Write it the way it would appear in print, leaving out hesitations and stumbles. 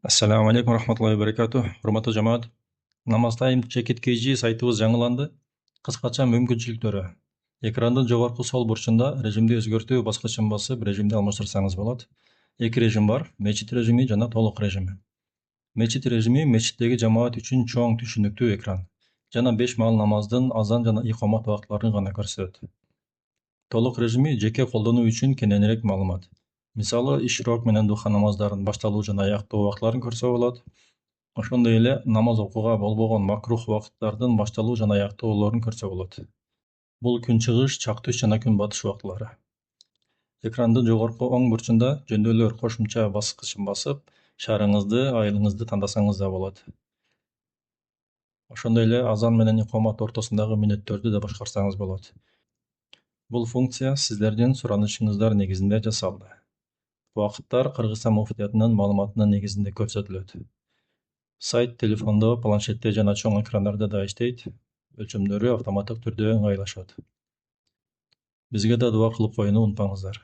Assalamu alaikum rahmatullohi barakatuh. Hurmatli jamoat. Namoz Time Check It KG saytimiz жаңыланды. Qisqacha мүмкіншіліктері. Ekranның жоғарғы sol burchында rejimді өзгерту басқашын басып, rejimді алмастырсаңыз болады. Екі rejim бар: mechit rejimi жана толық rejimi. Mechit rejimi mechitdегі жамаат үшін чоң түшүнүктүү экран. Жана 5 маал намаздын азан жана икомат убакытларын гана көрсөтөт. Толық rejimi жеке колдонуу үчүн кененирээк маалымат. Мисалы, ишрок менен духа намаздарын башталуу жана аяктоо убактыларын көрсө болот. Ошондой эле намаз окууга болбогон макрух убакыттардын башталуу жана аяктоолорун көрсө болот. Бул күн чыгыш, чак түш жана күн батыш убактылары. Экрандын жогорку оң бурчунда жөндөөлөр кошумча баскычын басып, шаарыңызды, айылыңызды тандасаңыз да болот. Ошондой эле азан менен икомат ортосундагы мүнөттөрдү да башкарсаңыз болот. Бул функция сиздердин суранышыңыздар негизинде жасалды. Убакыттар Кыргызстан муфтиятынын маалыматынын негизинде көрсөтүлөт. Сайт телефондо, планшетте жана чоң экрандарда да иштейт. Өлчөмдөрү автоматтык түрдө ыңгайлашат. Бизге да дуа кылып коюуну унутпаңыздар.